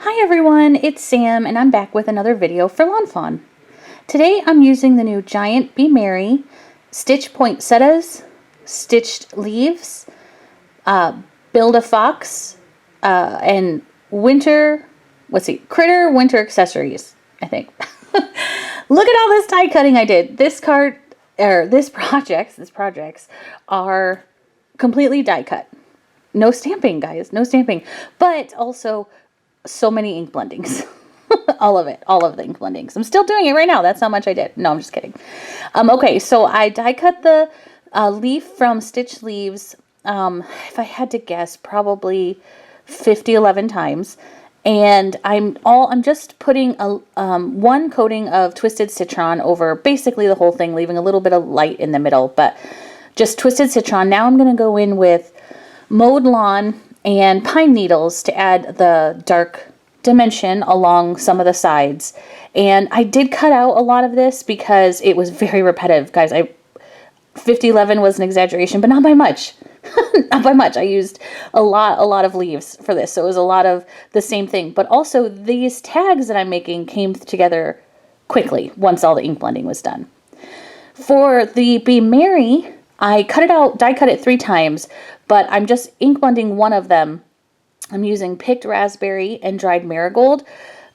Hi everyone, it's Sam and I'm back with another video for Lawn Fawn. Today I'm using the new Giant Be Merry Stitch Poinsettias, Stitched Leaves, Build a Fox, and Critter Winter Accessories, I think. Look at all this die cutting I did. These projects are completely die cut. No stamping, guys, no stamping, but also so many ink blendings. all of the ink blendings. I'm still doing it right now. That's how much I did. No, I'm just kidding. Okay, so I die cut the leaf from Stitch Leaves, if I had to guess, probably 11 times. And I'm just putting one coating of Twisted Citron over basically the whole thing, leaving a little bit of light in the middle, but just Twisted Citron. Now I'm going to go in with Mowed Lawn and pine needles to add the dark dimension along some of the sides. And I did cut out a lot of this because it was very repetitive, guys. 11 was an exaggeration, but not by much. Not by much. I used a lot of leaves for this, so it was a lot of the same thing. But also these tags that I'm making came together quickly once all the ink blending was done. For the Be Merry, I cut it out, die cut it 3 times, but I'm just ink blending one of them. I'm using picked raspberry and dried marigold.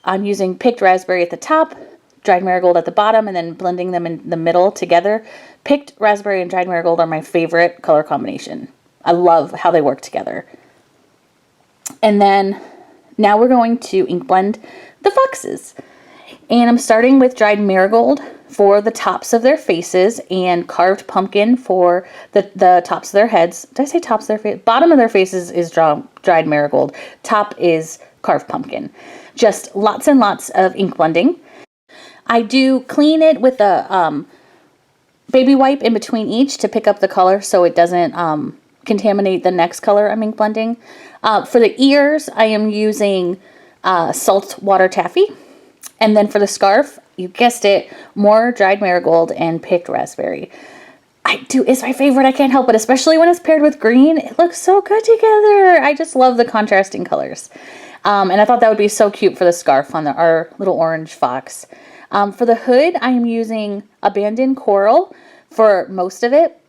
I'm using picked raspberry at the top, dried marigold at the bottom, and then blending them in the middle together. Picked raspberry and dried marigold are my favorite color combination. I love how they work together. And then now we're going to ink blend the foxes. And I'm starting with dried marigold for the tops of their faces and carved pumpkin for the tops of their heads. Did I say tops of their face? Bottom of their faces is dried marigold. Top is carved pumpkin. Just lots and lots of ink blending. I do clean it with a baby wipe in between each to pick up the color so it doesn't contaminate the next color I'm ink blending. For the ears, I am using Saltwater Taffy. And then for the scarf, you guessed it, more dried marigold and picked raspberry. It's my favorite. I can't help it, especially when it's paired with green. It looks so good together. I just love the contrasting colors. And I thought that would be so cute for the scarf on our little orange fox. For the hood, I am using Abandoned Coral for most of it.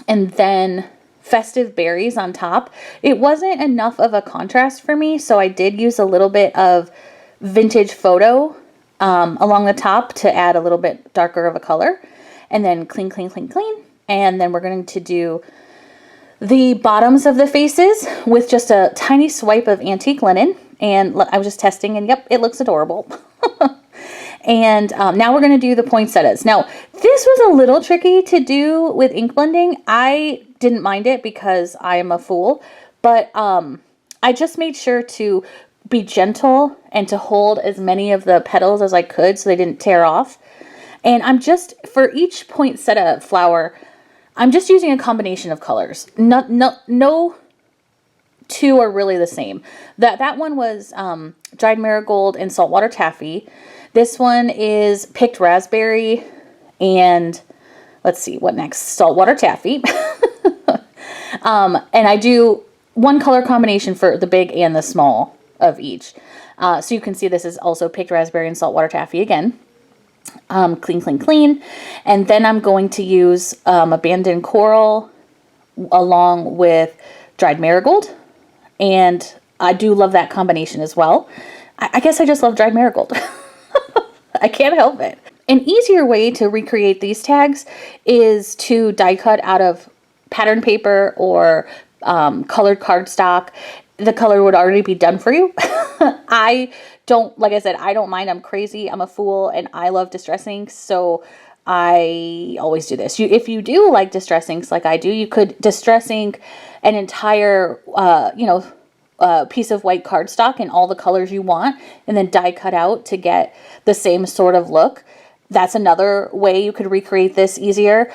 And then Festive berries on top. It wasn't enough of a contrast for me, so I did use a little bit of Vintage Photo along the top to add a little bit darker of a color. And then clean. And then we're going to do the bottoms of the faces with just a tiny swipe of antique linen. And I was just testing, and yep, it looks adorable. And now we're going to do the poinsettias. Now, this was a little tricky to do with ink blending. I didn't mind it because I am a fool, but I just made sure to be gentle and to hold as many of the petals as I could so they didn't tear off. And for each poinsettia flower, I'm just using a combination of colors. No two are really the same. That one was dried marigold and saltwater taffy. This one is picked raspberry and let's see, what next? Saltwater taffy. And I do one color combination for the big and the small of each. So you can see this is also picked raspberry and saltwater taffy again. Clean. And then I'm going to use Abandoned Coral along with dried marigold. And I do love that combination as well. I guess I just love dried marigold. I can't help it. An easier way to recreate these tags is to die cut out of pattern paper or colored cardstock. The color would already be done for you. Like I said, I don't mind. I'm crazy. I'm a fool and I love distress inks. So I always do this. If you do like distress inks like I do, you could distress ink an entire, piece of white cardstock in all the colors you want and then die cut out to get the same sort of look. That's another way you could recreate this easier.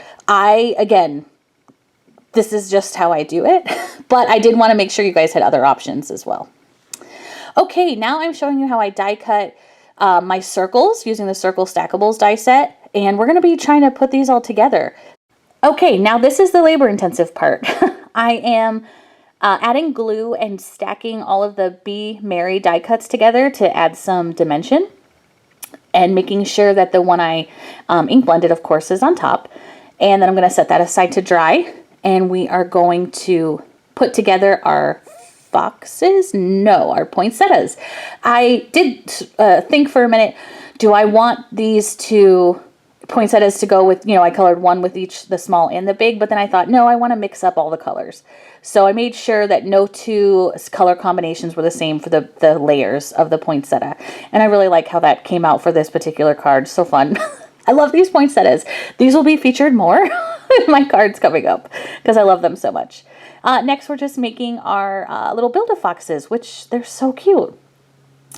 This is just how I do it, but I did want to make sure you guys had other options as well. Okay, now I'm showing you how I die cut my circles using the Circle Stackables die set, and we're going to be trying to put these all together. Okay, now this is the labor-intensive part. I am adding glue and stacking all of the Be Merry die cuts together to add some dimension, and making sure that the one I ink blended, of course, is on top. And then I'm going to set that aside to dry, and we are going to put together our foxes? No, our poinsettias. I did think for a minute, do I want these two poinsettias to go with, I colored one with each, the small and the big, but then I thought, no, I want to mix up all the colors. So I made sure that no two color combinations were the same for the layers of the poinsettia. And I really like how that came out for this particular card. So fun. I love these poinsettias. These will be featured more in my cards coming up because I love them so much. Next, we're just making our little Build-A-Foxes, which they're so cute.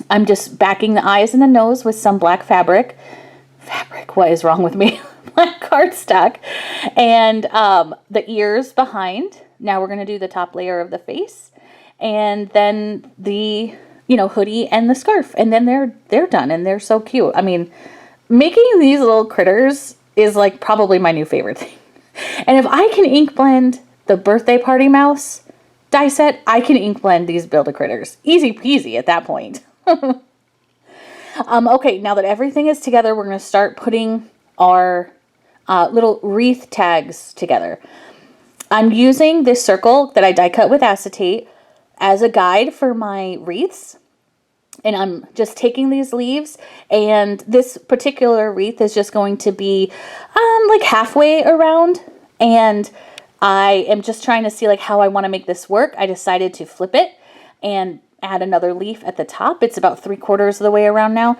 I'm just backing the eyes and the nose with some black fabric. What is wrong with me? Black cardstock. And the ears behind. Now we're going to do the top layer of the face. And then the, hoodie and the scarf. And then they're done, and they're so cute. I mean, making these little critters is like probably my new favorite thing. And if I can ink blend the birthday party mouse die set, I can ink blend these Build-A-Critters. Easy peasy at that point. Okay, now that everything is together, we're going to start putting our little wreath tags together. I'm using this circle that I die cut with acetate as a guide for my wreaths. And I'm just taking these leaves, and this particular wreath is just going to be like halfway around. And I am just trying to see like how I want to make this work. I decided to flip it and add another leaf at the top. It's about 3/4 of the way around now.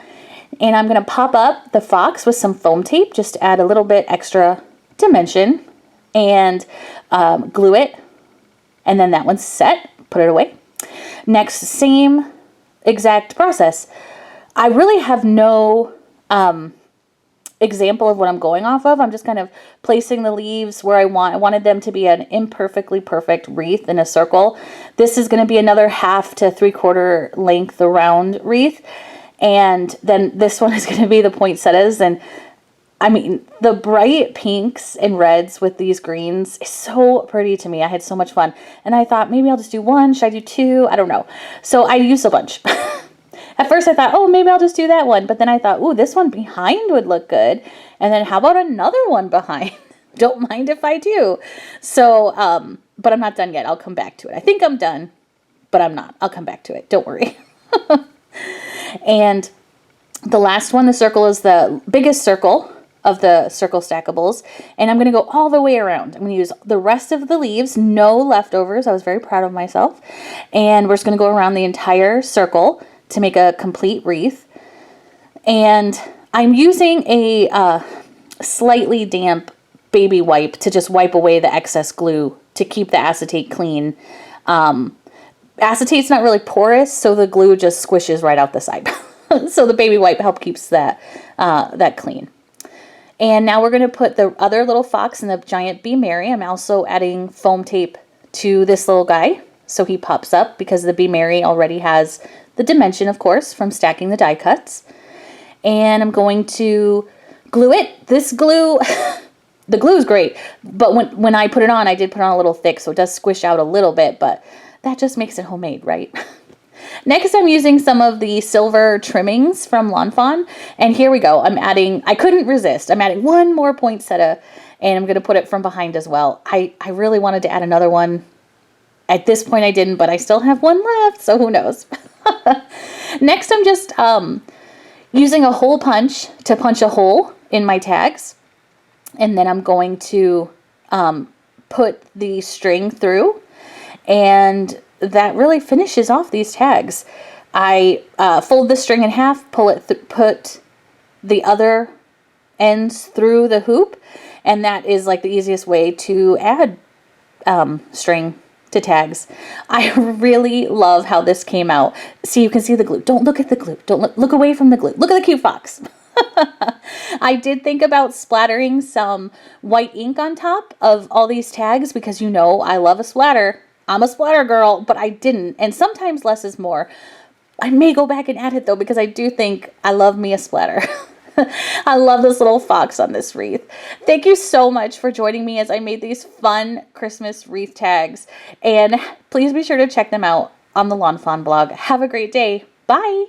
And I'm going to pop up the fox with some foam tape, just to add a little bit extra dimension, and glue it. And then that one's set. Put it away. Next, same exact process. I really have no example of what I'm going off of. I'm just kind of placing the leaves where I want. I wanted them to be an imperfectly perfect wreath in a circle. This is going to be another 1/2 to 3/4 length around wreath. And then this one is going to be the poinsettias. And I mean, the bright pinks and reds with these greens is so pretty to me. I had so much fun. And I thought maybe I'll just do one. Should I do two? I don't know. So I used a bunch. At first I thought, oh, maybe I'll just do that one. But then I thought, ooh, this one behind would look good. And then how about another one behind? Don't mind if I do. So, but I'm not done yet. I'll come back to it. I think I'm done, but I'm not. I'll come back to it. Don't worry. And the last one, the circle, is the biggest circle of the circle stackables. And I'm going to go all the way around. I'm going to use the rest of the leaves, no leftovers. I was very proud of myself. And we're just going to go around the entire circle to make a complete wreath. And I'm using a slightly damp baby wipe to just wipe away the excess glue to keep the acetate clean. Acetate's not really porous, so the glue just squishes right out the side. So the baby wipe keeps that clean. And now we're going to put the other little fox in the giant Be Merry. I'm also adding foam tape to this little guy so he pops up, because the Be Merry already has the dimension, of course, from stacking the die cuts. And I'm going to glue it. This glue, the glue is great, but when I put it on, I did put it on a little thick, so it does squish out a little bit, but that just makes it homemade, right? Next, I'm using some of the silver trimmings from Lawn Fawn, and here we go. I couldn't resist. I'm adding one more poinsettia, and I'm going to put it from behind as well. I really wanted to add another one. At this point I didn't, but I still have one left, so who knows? Next, I'm just using a hole punch to punch a hole in my tags. And then I'm going to put the string through. And that really finishes off these tags. I fold the string in half, put the other ends through the hoop. And that is like the easiest way to add string to tags. I really love how this came out. See, you can see the glue. Don't look at the glue. Don't look away from the glue. Look at the cute fox. I did think about splattering some white ink on top of all these tags because I love a splatter. I'm a splatter girl, but I didn't. And sometimes less is more. I may go back and add it though, because I do think I love me a splatter. I love this little fox on this wreath. Thank you so much for joining me as I made these fun Christmas wreath tags. And please be sure to check them out on the Lawn Fawn blog. Have a great day. Bye.